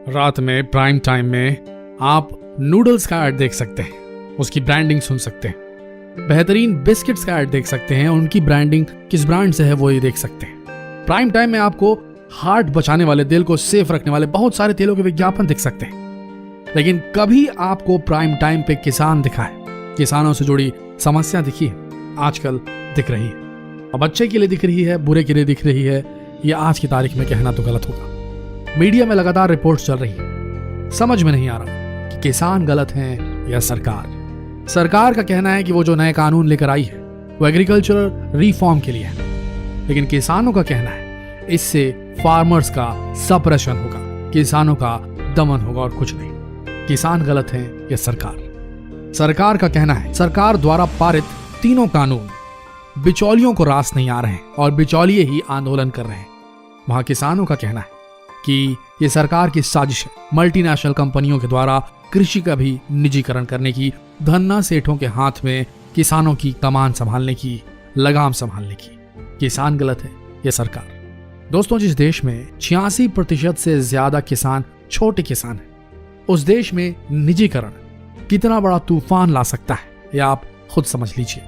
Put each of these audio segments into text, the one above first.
रात में prime time में आप नूडल्स का ऐड देख सकते हैं, उसकी ब्रांडिंग सुन सकते हैं। बेहतरीन बिस्किट्स का ऐड देख सकते हैं, उनकी ब्रांडिंग किस ब्रांड से है वो ये देख सकते हैं। प्राइम टाइम में आपको हार्ट बचाने वाले, दिल को सेफ रखने वाले बहुत सारे तेलों के विज्ञापन दिख सकते हैं। लेकिन कभी आपको प्राइम टाइम पे किसान दिखा है, किसानों से जुड़ी समस्या दिखी है? आजकल दिख रही है। अब अच्छे के लिए दिख रही है, बुरे के लिए दिख रही है, ये आज की तारीख में कहना तो गलत होगा। मीडिया में लगातार रिपोर्ट्स चल रही है, समझ में नहीं आ रहा कि किसान गलत हैं या सरकार। सरकार का कहना है कि वो जो नए कानून लेकर आई है वो एग्रीकल्चरल रिफॉर्म के लिए है, लेकिन किसानों का कहना है इससे फार्मर्स का सप्रेशन होगा, किसानों का दमन होगा और कुछ नहीं। किसान गलत हैं या सरकार? सरकार का कहना है सरकार द्वारा पारित तीनों कानून बिचौलियों को रास नहीं आ रहे हैं और बिचौलिए ही आंदोलन कर रहे हैं। वहां किसानों का कहना है कि ये सरकार की साजिश है, मल्टीनेशनल कंपनियों के द्वारा कृषि का भी निजीकरण करने की, धन्ना सेठों के हाथ में किसानों की कमान संभालने की, लगाम संभालने की। किसान गलत है या सरकार? दोस्तों, जिस देश में 86% से ज्यादा किसान छोटे किसान हैं, उस देश में निजीकरण कितना बड़ा तूफान ला सकता है, यह आप खुद समझ लीजिए।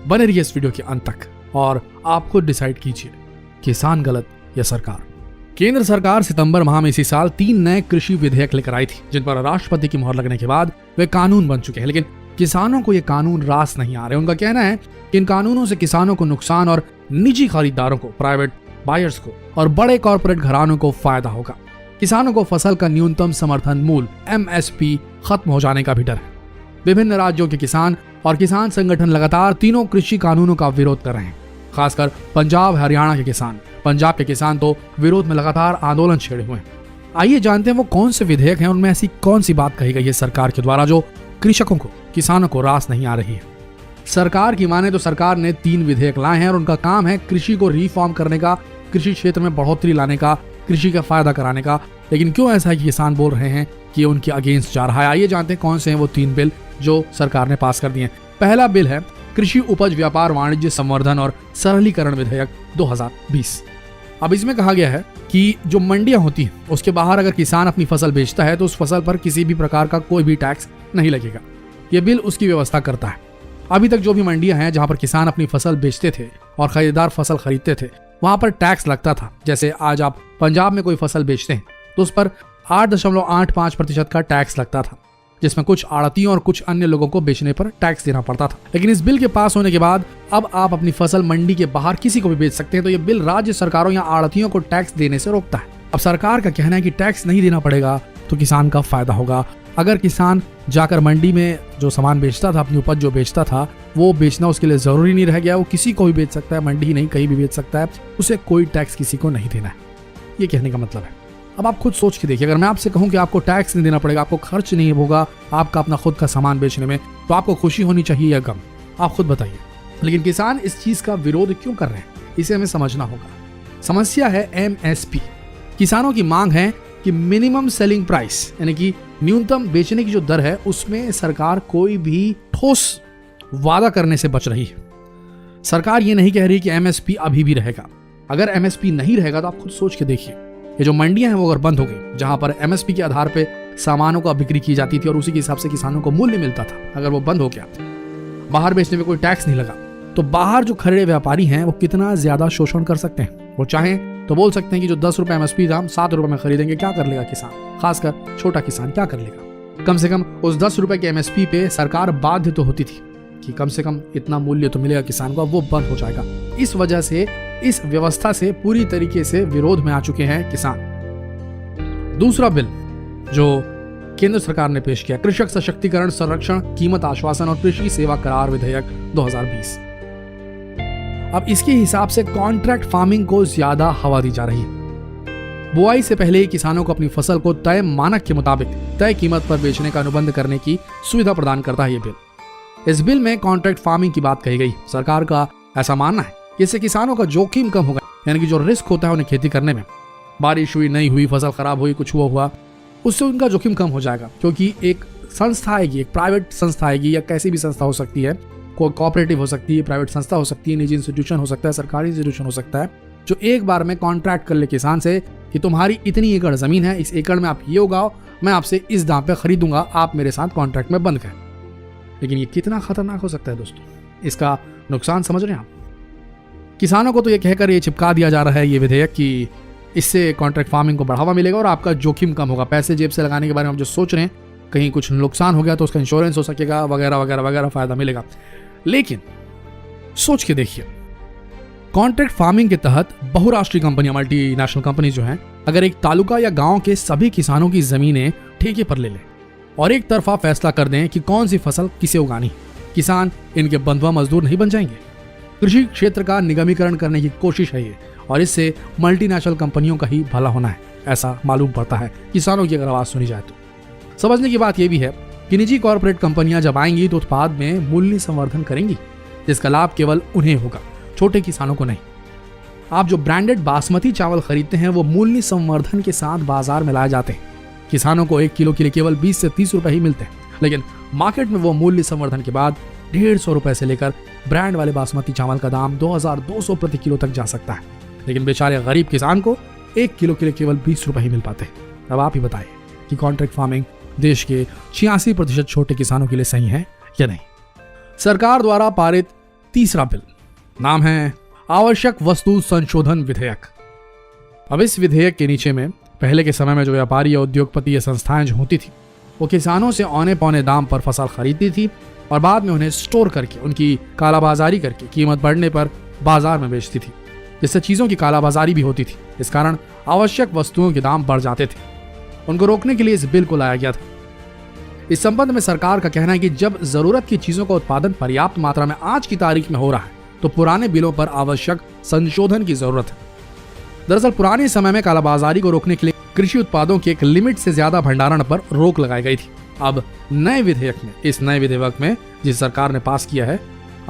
बने रहिए इस वीडियो के अंत तक और आप खुद डिसाइड कीजिए, किसान गलत या सरकार। केंद्र सरकार सितंबर माह में इसी साल 3 नए कृषि विधेयक लेकर आई थी, जिन पर राष्ट्रपति की मोहर लगने के बाद वे कानून बन चुके हैं। लेकिन किसानों को ये कानून रास नहीं आ रहे। उनका कहना है कि इन कानूनों से किसानों को नुकसान और निजी खरीदारों को, प्राइवेट बायर्स को और बड़े कॉर्पोरेट घरानों को फायदा होगा। किसानों को फसल का न्यूनतम समर्थन मूल्य MSP खत्म हो जाने का भी डर है। विभिन्न राज्यों के किसान और किसान संगठन लगातार तीनों कृषि कानूनों का विरोध कर रहे हैं, खासकर पंजाब हरियाणा के किसान। पंजाब के किसान तो विरोध में लगातार आंदोलन छेड़े हुए हैं। आइए जानते हैं वो कौन से विधेयक हैं, उनमें ऐसी कौन सी बात कही गई है सरकार के द्वारा जो कृषकों को, किसानों को रास नहीं आ रही है। सरकार की माने तो सरकार ने 3 विधेयक लाए हैं और उनका काम है कृषि को रिफॉर्म करने का, कृषि क्षेत्र में बढ़ोतरी लाने का, कृषि का फायदा कराने का। लेकिन क्यों ऐसा है कि किसान बोल रहे हैं कि उनके अगेंस्ट जा रहा है? आइए जानते हैं कौन से हैं वो 3 बिल जो सरकार ने पास कर दिए हैं। पहला बिल है कृषि उपज व्यापार वाणिज्य संवर्धन और सरलीकरण विधेयक 2020। अब इसमें कहा गया है कि जो मंडियां होती हैं उसके बाहर अगर किसान अपनी फसल बेचता है तो उस फसल पर किसी भी प्रकार का कोई भी टैक्स नहीं लगेगा। यह बिल उसकी व्यवस्था करता है। अभी तक जो भी मंडियां हैं जहां पर किसान अपनी फसल बेचते थे और खरीदार फसल खरीदते थे, वहां पर टैक्स लगता था। जैसे आज आप पंजाब में कोई फसल बेचते हैं तो उस पर 8.85% का टैक्स लगता था, जिसमें कुछ आड़तियों और कुछ अन्य लोगों को बेचने पर टैक्स देना पड़ता था। लेकिन इस बिल के पास होने के बाद अब आप अपनी फसल मंडी के बाहर किसी को भी बेच सकते हैं। तो यह बिल राज्य सरकारों या आड़तियों को टैक्स देने से रोकता है। अब सरकार का कहना है कि टैक्स नहीं देना पड़ेगा तो किसान का फायदा होगा। अगर किसान जाकर मंडी में जो सामान बेचता था, अपनी उपज जो बेचता था, वो बेचना उसके लिए जरूरी नहीं रह गया। वो किसी को भी बेच सकता है, मंडी नहीं कहीं भी बेच सकता है, उसे कोई टैक्स किसी को नहीं देना है। ये कहने का मतलब है। अब आप खुद सोच के देखिए, अगर मैं आपसे कहूं कि आपको टैक्स नहीं देना पड़ेगा, आपको खर्च नहीं होगा आपका अपना खुद का सामान बेचने में, तो आपको खुशी होनी चाहिए या गम? आप खुद बताइए। लेकिन किसान इस चीज का विरोध क्यों कर रहे हैं, इसे हमें समझना होगा। समस्या है MSP। किसानों की मांग है कि मिनिमम सेलिंग प्राइस, यानी कि न्यूनतम बेचने की जो दर है, उसमें सरकार कोई भी ठोस वादा करने से बच रही है। सरकार ये नहीं कह रही कि MSP अभी भी रहेगा। अगर MSP नहीं रहेगा तो आप खुद सोच के देखिए, ये जो मंडियां हैं वो अगर बंद हो गई, जहां पर MSP के आधार पे सामानों का बिक्री की जाती थी और उसी के हिसाब से किसानों को मूल्य मिलता था, अगर वो बंद हो गया, बाहर बेचने में कोई टैक्स नहीं लगा, तो बाहर जो खड़े व्यापारी हैं वो कितना ज्यादा शोषण कर सकते हैं। वो चाहें तो बोल सकते हैं कि जो 10 रुपए MSP था हम 7 रुपए में खरीदेंगे। क्या कर लेगा किसान, खासकर छोटा किसान क्या कर लेगा? कम से कम उस 10 रुपए के MSP पे सरकार बाध्य तो होती थी कि कम से कम इतना मूल्य तो मिलेगा किसान को। अब वो बंद हो जाएगा। इस वजह से, इस व्यवस्था से पूरी तरीके से विरोध में आ चुके हैं किसान। दूसरा बिल जो केंद्र सरकार ने पेश किया, कृषक सशक्तिकरण संरक्षण कीमत आश्वासन और कृषि सेवा करार विधेयक 2020। अब इसके हिसाब से कॉन्ट्रैक्ट फार्मिंग को ज्यादा हवा दी जा रही है। बुआई से पहले ही किसानों को अपनी फसल को तय मानक के मुताबिक तय कीमत पर बेचने का अनुबंध करने की सुविधा प्रदान करता है ये बिल। इस बिल में कॉन्ट्रैक्ट फार्मिंग की बात कही गई। सरकार का ऐसा मानना है कि इससे किसानों का जोखिम कम होगा, यानी कि जो रिस्क होता है उन्हें खेती करने में, बारिश हुई नहीं हुई, फसल खराब हुई, कुछ हुआ, उससे उनका जोखिम कम हो जाएगा। क्योंकि एक संस्था आएगी, एक प्राइवेट संस्था आएगी या कैसी भी संस्था हो सकती है, कोई कोऑपरेटिव हो सकती है, प्राइवेट संस्था हो सकती है, निजी इंस्टीट्यूशन हो सकता है, सरकारी इंस्टीट्यूशन हो सकता है, जो एक बार में कॉन्ट्रैक्ट कर ले किसान से कि तुम्हारी इतनी एकड़ जमीन है, इस एकड़ में आप ये उगाओ, मैं आपसे इस दाम पे खरीदूंगा, आप मेरे साथ कॉन्ट्रैक्ट में बंद करें। लेकिन ये कितना खतरनाक हो सकता है दोस्तों, इसका नुकसान समझ रहे हैं आप। किसानों को तो ये कहकर ये चिपका दिया जा रहा है ये विधेयक कि इससे कॉन्ट्रैक्ट फार्मिंग को बढ़ावा मिलेगा और आपका जोखिम कम होगा। पैसे जेब से लगाने के बारे में आप जो सोच रहे हैं, कहीं कुछ नुकसान हो गया तो उसका इंश्योरेंस हो सकेगा, वगैरह वगैरह वगैरह, फायदा मिलेगा। लेकिन सोच के देखिए, कॉन्ट्रैक्ट फार्मिंग के तहत बहुराष्ट्रीय कंपनियां, मल्टीनेशनल कंपनी जो हैं, अगर एक तालुका या गांव के सभी किसानों की जमीनें ठेके पर ले लें और एक तरफा फैसला कर दें कि कौन सी फसल किसे उगानी, किसान इनके बंधुआ मजदूर नहीं बन जाएंगे। कृषि क्षेत्र का निगमीकरण करने की कोशिश है ये, और इससे मल्टीनेशनल कंपनियों का ही भला होना है, ऐसा मालूम पड़ता है किसानों की अगर आवाज सुनी जाए तो। समझने की बात यह भी है कि निजी कॉर्पोरेट कंपनियां जब आएंगी तो उत्पाद में मूल्य संवर्धन करेंगी, जिसका लाभ केवल उन्हें होगा, छोटे किसानों को नहीं। आप जो ब्रांडेड बासमती चावल खरीदते हैं वो मूल्य संवर्धन के साथ बाजार में लाए जाते हैं। किसानों को 1 किलो के लिए केवल 20 से 30 रुपए ही मिलते हैं, लेकिन मार्केट में वो मूल्य संवर्धन के बाद 150 रुपए से लेकर ब्रांड वाले बासमती चावल का दाम 2200 प्रति किलो तक जा सकता है। लेकिन बेचारे गरीब किसान को 1 किलो के लिए केवल 20 रुपए ही मिल पाते हैं। अब आप ही बताइए कि कॉन्ट्रैक्ट फार्मिंग देश के 86% छोटे किसानों के लिए सही है या नहीं। सरकार द्वारा पारित तीसरा बिल, नाम है आवश्यक वस्तु संशोधन विधेयक। अब इस विधेयक के नीचे में पहले के समय में जो व्यापारी या उद्योगपति या संस्थाएं जो होती थी, वो किसानों से औने पौने दाम पर फसल खरीदती थी और बाद में उन्हें स्टोर करके, उनकी कालाबाजारी करके कीमत बढ़ने पर बाजार में बेचती थी, जिससे चीजों की कालाबाजारी भी होती थी। इस कारण आवश्यक वस्तुओं के दाम बढ़ जाते थे। उनको रोकने के लिए इस बिल को लाया गया था। इस संबंध में सरकार का कहना है कि जब जरूरत की चीजों का उत्पादन पर्याप्त मात्रा में आज की तारीख में हो रहा है तो पुराने बिलों पर आवश्यक संशोधन की जरूरत है। दरअसल पुराने समय में कालाबाजारी को रोकने के लिए कृषि उत्पादों के एक लिमिट से ज्यादा भंडारण पर रोक लगाई गई थी। अब नए विधेयक में जिस सरकार ने पास किया है,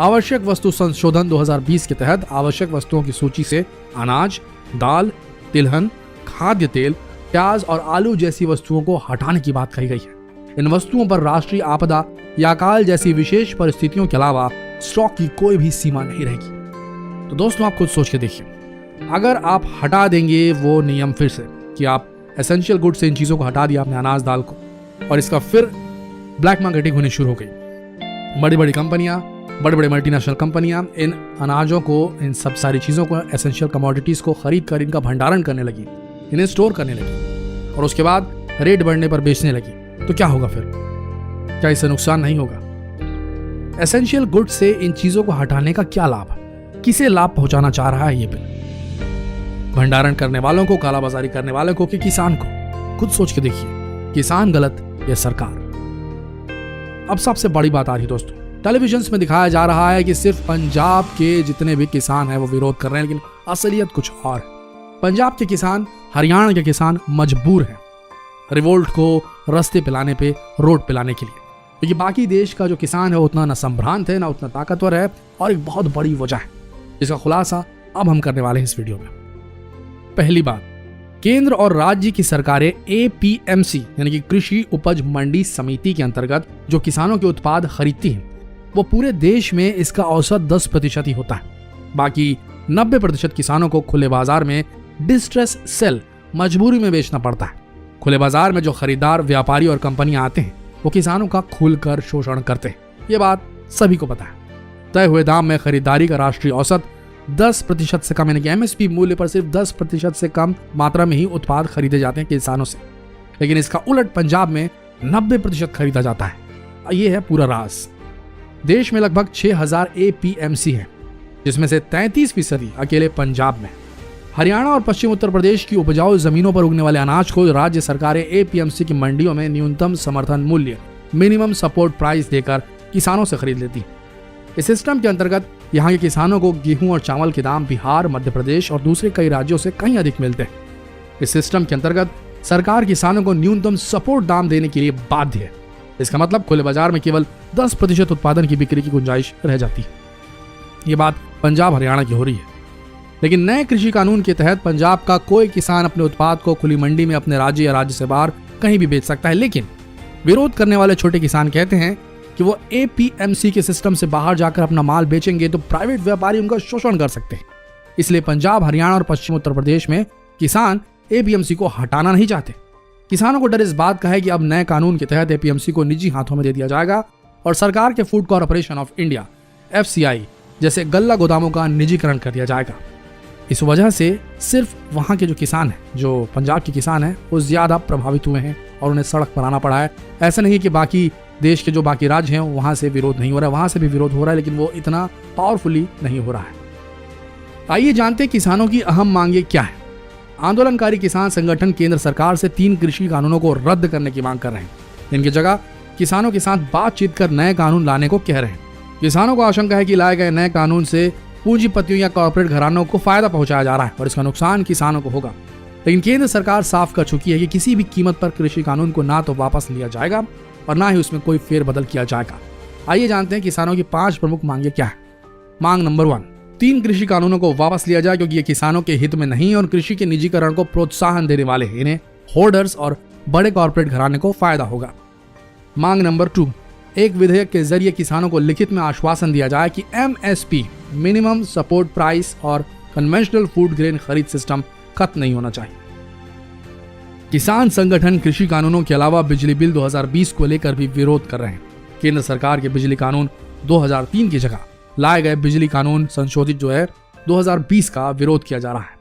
आवश्यक वस्तु संशोधन 2020 के तहत आवश्यक वस्तुओं की सूची से अनाज, दाल, तिलहन, खाद्य तेल, प्याज और आलू जैसी वस्तुओं को हटाने की बात कही गई है। इन वस्तुओं पर राष्ट्रीय आपदा या अकाल जैसी विशेष परिस्थितियों के अलावा स्टॉक की कोई भी सीमा नहीं रहेगी। तो दोस्तों, आप खुद सोच के देखिए, अगर आप हटा देंगे वो नियम फिर से कि आप एसेंशियल गुड्स से इन चीजों को हटा दिया आपने, अनाज दाल को, और इसका फिर ब्लैक मार्केटिंग होनी शुरू हो गई। बड़ी बड़ी कंपनियां, बड़े बड़े मल्टीनेशनल कंपनियां इन अनाजों को, इन सब सारी चीजों को, एसेंशियल कमोडिटीज को खरीद कर इनका भंडारण करने लगी, इन्हें स्टोर करने लगी और उसके बाद रेट बढ़ने पर बेचने लगी। तो क्या होगा फिर? क्या इससे नुकसान नहीं होगा? एसेंशियल गुड्स से इन चीजों को हटाने का क्या लाभ है? किसे लाभ पहुंचाना चाह रहा है ये बिल? भंडारण करने वालों को, कालाबाजारी करने वालों को कि किसान को? खुद सोच के देखिए, किसान गलत या सरकार? अब सबसे बड़ी बात आ रही है दोस्तों, टेलीविजन में दिखाया जा रहा है कि सिर्फ पंजाब के जितने भी किसान हैं वो विरोध कर रहे हैं, लेकिन असलियत कुछ और है। पंजाब के किसान, हरियाणा के किसान मजबूर हैं रिवोल्ट को रास्ते पे लाने पे, रोड पे लाने के लिए, क्योंकि बाकी देश का जो किसान है उतना न संभ्रांत है, ना उतना ताकतवर है, और एक बहुत बड़ी वजह है जिसका खुलासा अब हम करने वाले हैं इस वीडियो में। पहली बात, केंद्र और राज्य की सरकारें APMC यानी कि कृषि उपज मंडी समिति के अंतर्गत जो किसानों के उत्पाद खरीदती हैं, वो पूरे देश में इसका औसत 10% ही होता है। बाकी 90% किसानों को खुले बाजार में डिस्ट्रेस सेल, मजबूरी में बेचना पड़ता है। खुले बाजार में जो खरीदार, व्यापारी और कंपनियां आते हैं वो किसानों का खुलकर शोषण करते हैं। ये बात सभी को पता है। तय हुए दाम में खरीदारी का राष्ट्रीय औसत 10% से कम, यानी कि MSP मूल्य पर सिर्फ 10% से कम मात्रा में ही उत्पाद खरीदे जाते हैं किसानों से। लेकिन इसका उलट पंजाब में 90% खरीदा जाता है। ये है पूरा राज। देश में लगभग 6000 APMC है, जिसमें से 33% अकेले पंजाब में। हरियाणा और पश्चिम उत्तर प्रदेश की उपजाऊ जमीनों पर उगने वाले अनाज को राज्य सरकारें APMC की मंडियों में न्यूनतम समर्थन मूल्य, मिनिमम सपोर्ट प्राइस देकर किसानों से खरीद लेती। इस सिस्टम के अंतर्गत यहाँ के किसानों को गेहूं और चावल के दाम बिहार, मध्य प्रदेश और दूसरे कई राज्यों से कहीं अधिक मिलते हैं। इस सिस्टम के अंतर्गत सरकार किसानों को न्यूनतम सपोर्ट दाम देने के लिए बाध्य है। इसका मतलब खुले बाजार में केवल 10% उत्पादन की बिक्री की गुंजाइश रह जाती है। ये बात पंजाब, हरियाणा की हो रही है। लेकिन नए कृषि कानून के तहत पंजाब का कोई किसान अपने उत्पाद को खुली मंडी में अपने राज्य या राज्य से बाहर कहीं भी बेच सकता है। लेकिन विरोध करने वाले छोटे किसान कहते हैं कि वो APMC के सिस्टम से बाहर जाकर अपना माल बेचेंगे तो प्राइवेट व्यापारी उनका शोषण कर सकते हैं। इसलिए पंजाब, हरियाणा और पश्चिम उत्तर प्रदेश में किसान एपीएमसी को हटाना नहीं चाहते। किसानों को डर इस बात का है कि अब नए कानून के तहत एपीएमसी को निजी हाथों में दे दिया जाएगा और सरकार के food corporation of India FCI जैसे गल्ला गोदामों का निजीकरण कर दिया जाएगा। इस वजह से सिर्फ वहां के जो किसान हैं, जो पंजाब के किसान हैं, वो ज्यादा प्रभावित हुए हैं और उन्हें सड़क पर आना पड़ा है। ऐसा नहीं कि बाकी देश के जो बाकी राज्य हैं वहां से विरोध नहीं हो रहा है, वहां से भी विरोध हो रहा है, लेकिन वो इतना पावरफुली नहीं हो रहा है। आइए जानते हैं किसानों की अहम मांगे क्या है। आंदोलनकारी किसान संगठन केंद्र सरकार से 3 कृषि कानूनों को रद्द करने की मांग कर रहे हैं। इनकी जगह किसानों के साथ बातचीत कर नए कानून लाने को कह रहे हैं। किसानों को आशंका है कि लाए गए नए कानून से पूंजीपतियों या कॉर्पोरेट घरानों को फायदा पहुंचाया जा रहा है और इसका नुकसान किसानों को होगा। लेकिन केंद्र सरकार साफ कर चुकी है कि किसी भी कीमत पर कृषि कानून को ना तो वापस लिया जाएगा और ना ही उसमें कोई फेरबदल किया जाएगा। आइए जानते हैं किसानों की 5 प्रमुख मांगे क्या है। मांग नंबर 1, 3 कृषि कानूनों को वापस लिया जाए क्योंकि ये किसानों के हित में नहीं और कृषि के निजीकरण को प्रोत्साहन देने वाले हैं। इन्हें होल्डर्स और बड़े कॉर्पोरेट घराने को फायदा होगा। मांग नंबर 2, एक विधेयक के जरिए किसानों को लिखित में आश्वासन दिया जाए कि MSP मिनिमम सपोर्ट प्राइस और कन्वेंशनल फूड ग्रेन खरीद सिस्टम खत्म नहीं होना चाहिए। किसान संगठन कृषि कानूनों के अलावा बिजली बिल 2020 को लेकर भी विरोध कर रहे हैं। केंद्र सरकार के बिजली कानून 2003 की जगह लाए गए बिजली कानून संशोधित जो है 2020 का विरोध किया जा रहा है।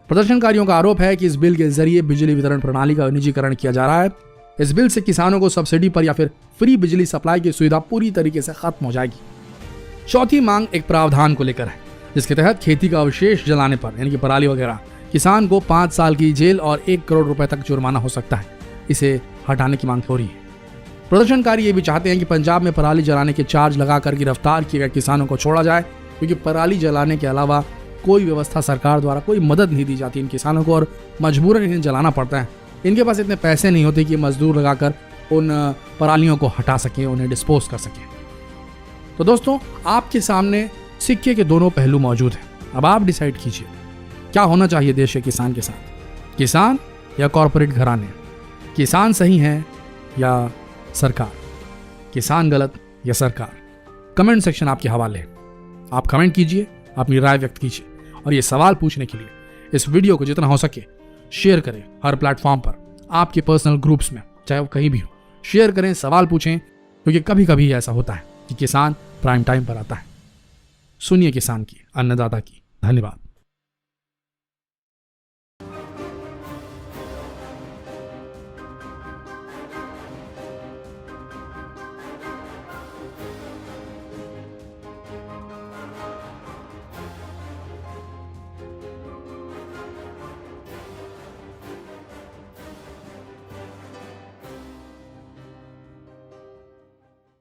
प्रदर्शनकारियों का आरोप है कि इस बिल के जरिए बिजली वितरण प्रणाली का निजीकरण किया जा रहा है। इस बिल से किसानों को सब्सिडी पर या फिर फ्री बिजली सप्लाई की सुविधा पूरी तरीके से खत्म हो जाएगी। चौथी मांग एक प्रावधान को लेकर है जिसके तहत खेती का अवशेष जलाने पर यानी कि पराली वगैरह किसान को 5 साल की जेल और 1 करोड़ रुपए तक जुर्माना हो सकता है। इसे हटाने की मांग हो रही है। प्रदर्शनकारी ये भी चाहते हैं कि पंजाब में पराली जलाने के चार्ज लगाकर गिरफ्तार किए गए किसानों को छोड़ा जाए क्योंकि पराली जलाने के अलावा कोई व्यवस्था सरकार द्वारा कोई मदद नहीं दी जाती इन किसानों को और मजबूरन इन्हें जलाना पड़ता है। इनके पास इतने पैसे नहीं होते कि मजदूर लगाकर उन परालियों को हटा सकें, उन्हें डिस्पोज कर सकें। तो दोस्तों, आपके सामने सिक्के के दोनों पहलू मौजूद हैं। अब आप डिसाइड कीजिए क्या होना चाहिए देश के किसान के साथ, किसान या कॉर्पोरेट घराने, किसान सही है या सरकार, किसान गलत या सरकार। कमेंट सेक्शन आपके हवाले है। आप कमेंट कीजिए, अपनी राय व्यक्त कीजिए और ये सवाल पूछने के लिए इस वीडियो को जितना हो सके शेयर करें। हर प्लेटफॉर्म पर, आपके पर्सनल ग्रुप्स में, चाहे वो कहीं भी हो, शेयर करें, सवाल पूछें क्योंकि कभी कभी ऐसा होता है कि किसान प्राइम टाइम पर आता है। सुनिए किसान की, अन्नदाता की। धन्यवाद।